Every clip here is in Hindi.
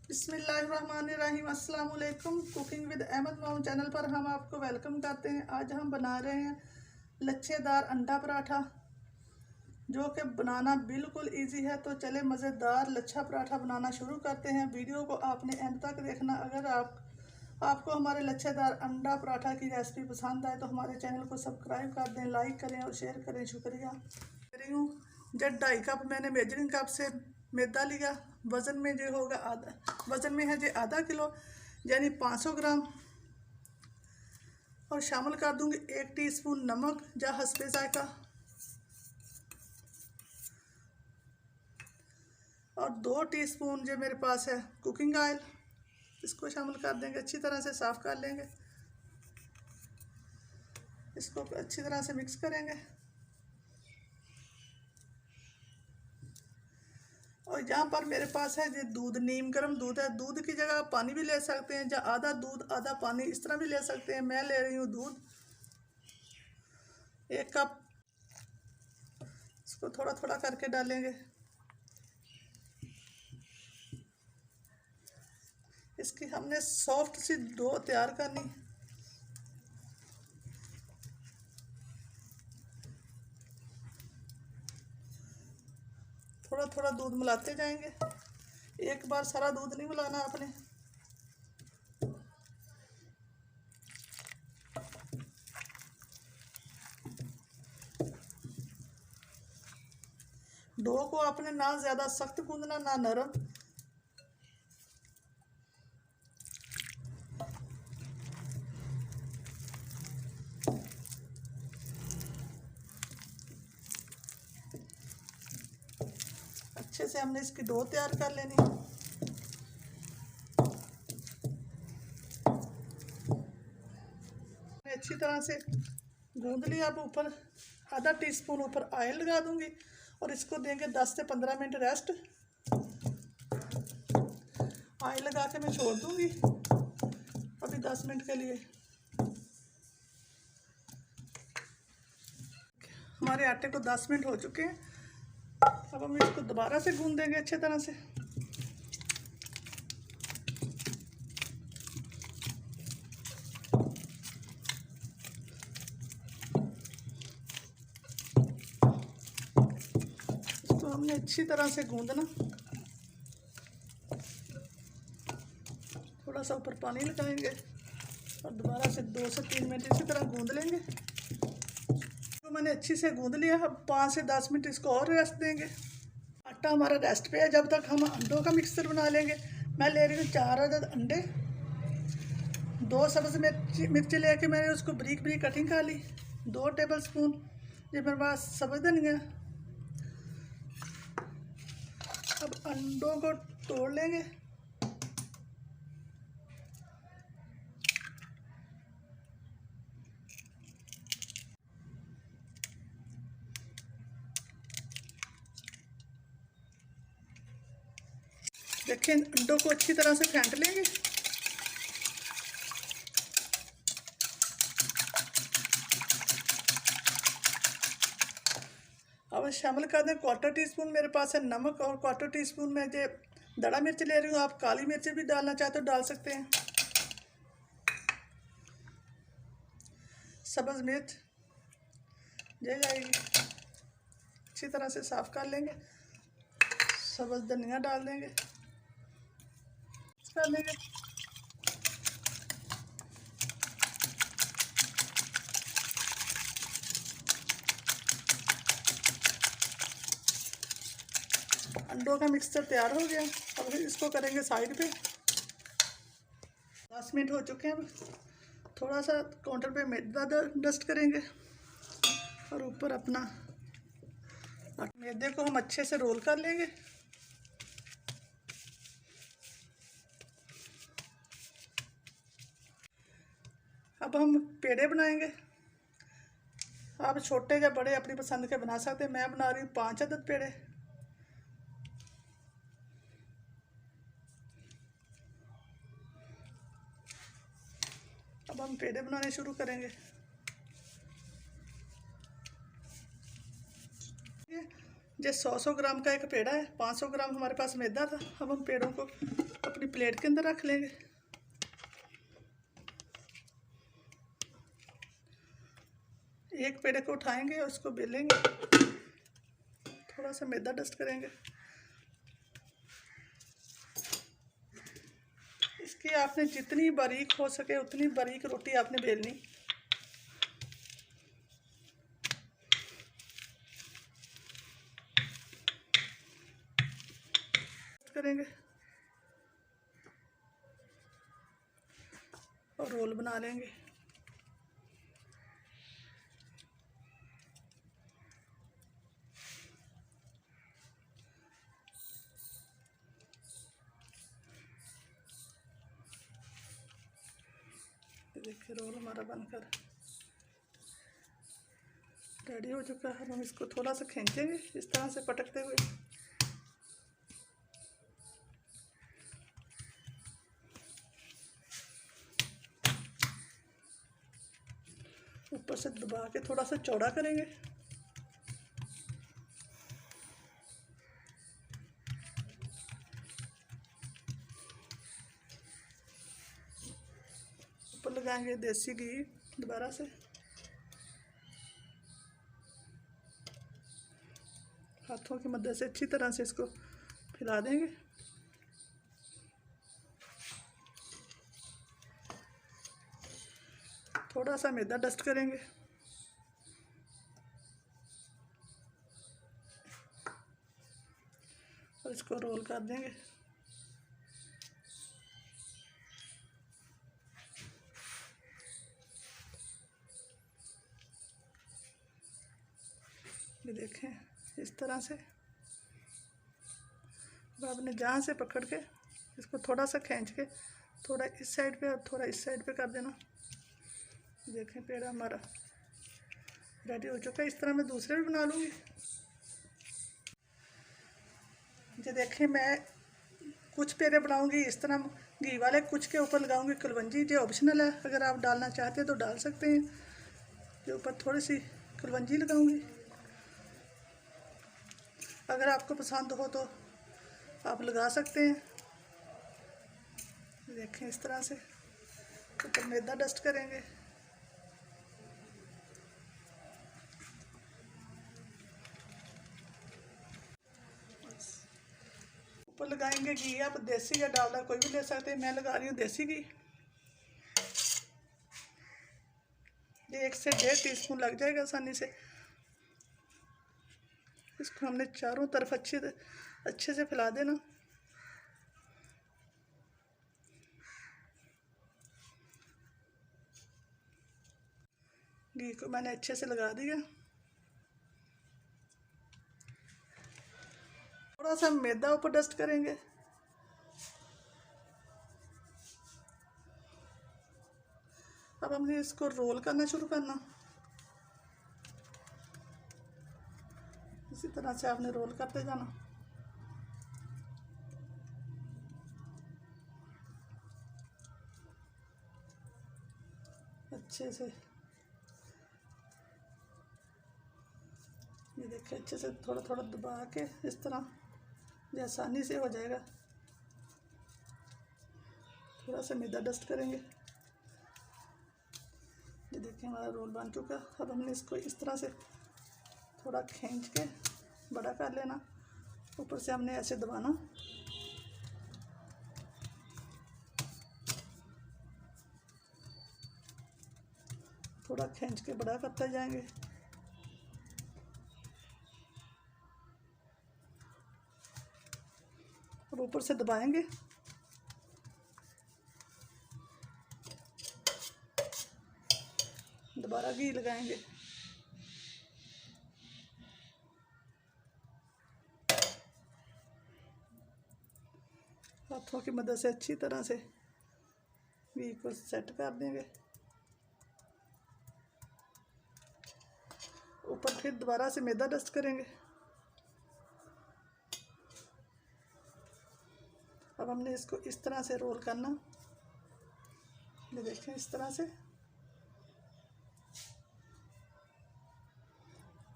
बिस्मिल्लाहिर्रहमानिर्रहीम। अस्सलाम वालेकुम। कुकिंग विद अहमद मोम चैनल पर हम आपको वेलकम करते हैं। आज हम बना रहे हैं लच्छेदार अंडा पराठा, जो कि बनाना बिल्कुल इजी है। तो चले मज़ेदार लच्छा पराठा बनाना शुरू करते हैं। वीडियो को आपने एंड तक देखना। अगर आपको हमारे लच्छेदार अंडा पराठा की रेसिपी पसंद आए तो हमारे चैनल को सब्सक्राइब कर दें, लाइक करें और शेयर करें। शुक्रिया। रही हूँ जब 2.5 कप मैंने मेजरिंग कप से मैदा लिया। वज़न में जो होगा वज़न में है जो आधा किलो यानी 500 ग्राम। और शामिल कर दूंगी 1 टीस्पून नमक या हस्बे जायका और 2 टीस्पून जो मेरे पास है कुकिंग ऑयल, इसको शामिल कर देंगे। अच्छी तरह से साफ़ कर लेंगे, इसको अच्छी तरह से मिक्स करेंगे। और यहाँ पर मेरे पास है ये दूध, नीम गर्म दूध है। दूध की जगह आप पानी भी ले सकते हैं, या आधा दूध आधा पानी इस तरह भी ले सकते हैं। मैं ले रही हूँ दूध 1 कप। इसको थोड़ा थोड़ा करके डालेंगे। इसकी हमने सॉफ्ट सी डो तैयार करनी। थोड़ा थोड़ा दूध मिलाते जाएंगे, एक बार सारा दूध नहीं मिलाना आपने। डो को आपने ना ज़्यादा सख्त गूंदना ना नरम। अच्छे से हमने इसकी डो तैयार कर लेनी। अच्छी तरह से गूंद लिया। अब ऊपर आधा टीस्पून ऊपर ऑयल लगा दूंगी और इसको देंगे 10 से 15 मिनट रेस्ट। ऑयल लगा के मैं छोड़ दूंगी अभी 10 मिनट के लिए। हमारे आटे को 10 मिनट हो चुके हैं। अब हम इसको दोबारा से गूंद देंगे अच्छे तरह से। इसको हमने अच्छी तरह से गूंदना। थोड़ा सा ऊपर पानी लगाएंगे और दोबारा से 2 से 3 मिनट इसी तरह गूंद लेंगे। तो मैंने अच्छी से गूंद लिया। अब 5 से 10 मिनट इसको और रेस्ट देंगे। आटा हमारा रेस्ट पे है। जब तक हम अंडों का मिक्सचर बना लेंगे। मैं ले रही हूँ 4 अदद अंडे, 2 सब्ज़ मिर्ची लेके मैंने उसको बारीक बारीक कटिंग कर ली। 2 टेबल स्पून ये मेरे पास सब्ज़ धनिया। अब अंडों को तोड़ लेंगे। देखिए अंडों को अच्छी तरह से फेंट लेंगे। अब शामिल कर दें 1/4 टीस्पून मेरे पास है नमक और 1/4 टीस्पून मैं जो दड़ा मिर्च ले रही हूँ। आप काली मिर्च भी डालना चाहते हो डाल सकते हैं। सब्ज़ मिर्च ये जाएगी। अच्छी तरह से साफ़ कर लेंगे। सब्ज़ धनिया डाल देंगे, कर लेंगे। अंडों का मिक्सचर तैयार हो गया। अब इसको करेंगे साइड पे। 10 मिनट हो चुके हैं। अब थोड़ा सा काउंटर पे मैदा डस्ट करेंगे और ऊपर अपना मैदे को हम अच्छे से रोल कर लेंगे। अब हम पेड़े बनाएंगे। आप छोटे या बड़े अपनी पसंद के बना सकते हैं। मैं बना रही हूँ 5 अदद पेड़े। अब हम पेड़े बनाने शुरू करेंगे। ये 100 ग्राम का एक पेड़ा है, 500 ग्राम हमारे पास मैदा था। अब हम पेड़ों को अपनी प्लेट के अंदर रख लेंगे। एक पेड़े को उठाएंगे और उसको बेलेंगे, थोड़ा सा मैदा डस्ट करेंगे। इसकी आपने जितनी बारीक हो सके उतनी बारीक रोटी आपने बेलनी। करेंगे और रोल बना लेंगे। देखिए रोल हमारा बनकर रेडी हो चुका है। हम इसको थोड़ा सा खींचेंगे इस तरह से पटकते हुए। ऊपर से दबा के थोड़ा सा चौड़ा करेंगे। ऊपर लगाएंगे देसी घी दोबारा से। हाथों की मदद से अच्छी तरह से इसको फैला देंगे। थोड़ा सा मैदा डस्ट करेंगे और इसको रोल कर देंगे। ये देखें इस तरह से। अब आपने जहाँ से पकड़ के इसको थोड़ा सा खींच के थोड़ा इस साइड पे और थोड़ा इस साइड पे कर देना। देखें पेड़ा हमारा रेडी हो चुका है। इस तरह मैं दूसरे भी बना लूँगी। ये देखें मैं कुछ पेड़े बनाऊँगी इस तरह घी वाले, कुछ के ऊपर लगाऊँगी कलवंजी। जो ऑप्शनल है, अगर आप डालना चाहते हैं तो डाल सकते हैं। ये ऊपर थोड़ी सी कलवंजी लगाऊँगी। अगर आपको पसंद हो तो आप लगा सकते हैं। देखें इस तरह से ऊपर मैदा डस्ट करेंगे। ऊपर लगाएंगे घी। आप देसी या डालडा कोई भी ले सकते हैं। मैं लगा रही हूँ देसी घी। ये 1 से 1.5 टीस्पून लग जाएगा आसानी से। इसको हमने चारों तरफ अच्छे से फैला देना। घी को मैंने अच्छे से लगा दिया। थोड़ा सा मैदा ऊपर डस्ट करेंगे। अब हमने इसको रोल करना शुरू करना। इसी तरह से आपने रोल करते जाना। अच्छे से ये देखिए अच्छे से थोड़ा थोड़ा दबा के इस तरह ये आसानी से हो जाएगा। थोड़ा सा मैदा डस्ट करेंगे। ये देखिए हमारा रोल बन चुका। अब हमने इसको इस तरह से थोड़ा खींच के बड़ा कर लेना। ऊपर से हमने ऐसे दबाना। थोड़ा खींच के बड़ा करते जाएंगे। अब ऊपर से दबाएंगे। दोबारा घी लगाएंगे। हाथों की मदद से अच्छी तरह से घी को सेट कर देंगे। ऊपर फिर दोबारा से मैदा डस्ट करेंगे। अब हमने इसको इस तरह से रोल करना। ये देखें इस तरह से।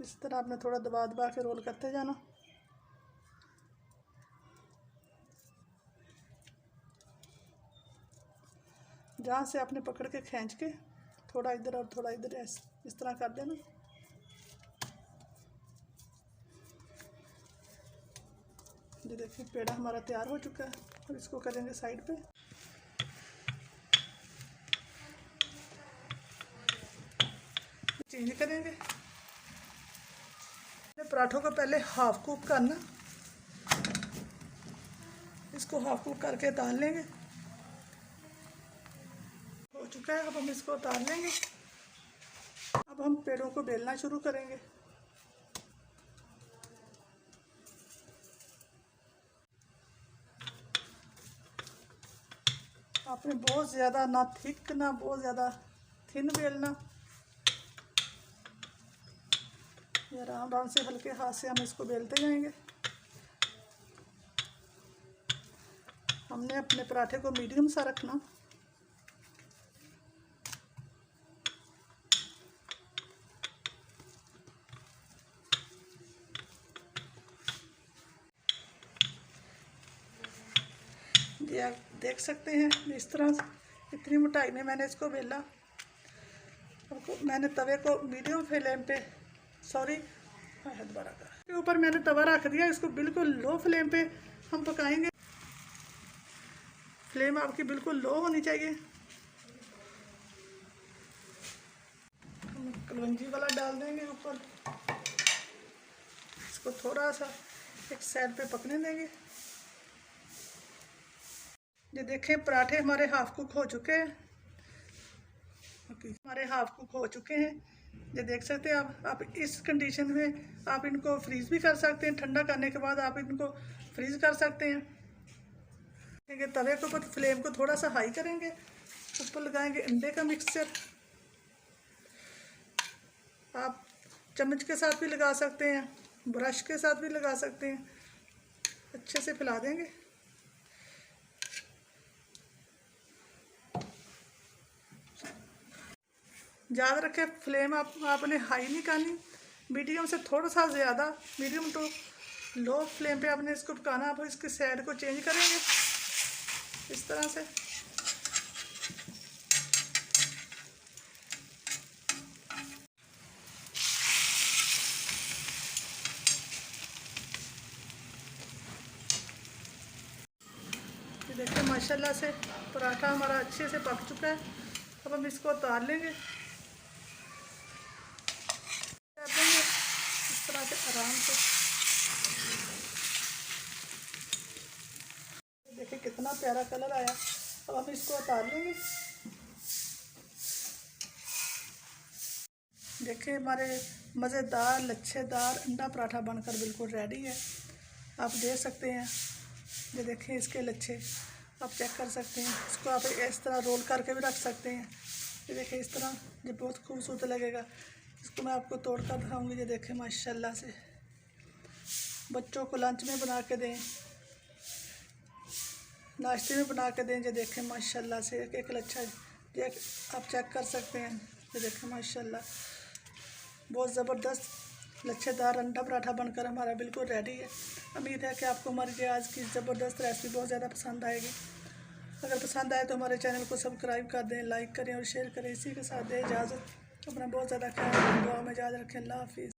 इस तरह आपने थोड़ा दबा दबा के रोल करते जाना। जहाँ से आपने पकड़ के खींच के थोड़ा इधर और थोड़ा इधर इस तरह कर देना। ये देखिए पेड़ा हमारा तैयार हो चुका है और इसको करेंगे साइड पे। चेंज करेंगे। पराठों को पहले हाफ कुक करना, इसको हाफ कुक करके उतार लेंगे। हो चुका है, अब हम इसको उतार लेंगे। अब हम पेड़ों को बेलना शुरू करेंगे। आपने बहुत ज़्यादा ना थिक ना बहुत ज़्यादा थिन बेलना, ये आराम आराम से हल्के हाथ से हम इसको बेलते जाएंगे। हमने अपने पराठे को मीडियम सा रखना। ये आप देख सकते हैं इस तरह से इतनी मोटाई में मैंने इसको बेला। मैंने तवे को मीडियम फ्लेम पे दोबारा के ऊपर मैंने तवा रख दिया। इसको बिल्कुल लो फ्लेम पे हम पकाएंगे। फ्लेम आपकी बिल्कुल लो होनी चाहिए। हम कलवंजी वाला डाल देंगे ऊपर, इसको थोड़ा सा एक साइड पे पकने देंगे। ये देखें पराठे हमारे हाफ कुक हो चुके हैं। हमारे हाफ कुक हो चुके हैं, ये देख सकते हैं आप इस कंडीशन में आप इनको फ्रीज़ भी कर सकते हैं। ठंडा करने के बाद आप इनको फ्रीज़ कर सकते हैं। देखेंगे तवे के ऊपर फ्लेम को थोड़ा सा हाई करेंगे, ऊपर लगाएंगे अंडे का मिक्सचर। आप चम्मच के साथ भी लगा सकते हैं, ब्रश के साथ भी लगा सकते हैं। अच्छे से फैला देंगे। याद रखें फ्लेम आपने हाई नहीं करनी, मीडियम से थोड़ा सा ज़्यादा, मीडियम टू लो फ्लेम पे आपने इसको पकाना। आप इसकी साइड को चेंज करेंगे इस तरह से। ये देखिए माशाल्लाह से पराठा हमारा अच्छे से पक चुका है। अब हम इसको उतार लेंगे। इस तरह से आराम से देखिए कितना प्यारा कलर आया। अब हम इसको उतार लेंगे। देखिए हमारे मज़ेदार लच्छेदार अंडा पराठा बनकर बिल्कुल रेडी है। आप देख सकते हैं, ये देखें इसके लच्छे आप चेक कर सकते हैं। इसको आप इस तरह रोल करके भी रख सकते हैं। ये देखिए इस तरह, ये बहुत खूबसूरत लगेगा। इसको मैं आपको तोड़ कर दिखाऊँगी। ये देखें माशाल्लाह से बच्चों को लंच में बना के दें, नाश्ते में बना के दें। ये देखें माशाल्लाह से एक लच्छा ये आप चेक कर सकते हैं। ये देखें माशाल्लाह बहुत ज़बरदस्त लच्छेदार अंडा पराठा बनकर हमारा बिल्कुल रेडी है। उम्मीद है कि आपको हमारी आज की ज़बरदस्त रेसिपी बहुत ज़्यादा पसंद आएगी। अगर पसंद आए तो हमारे चैनल को सब्सक्राइब कर दें, लाइक करें और शेयर करें। इसी के साथ दें इजाज़त। अपना बहुत ज़्यादा ख्याल रखें, दुआ में याद रखें। अल्लाह हाफिज़।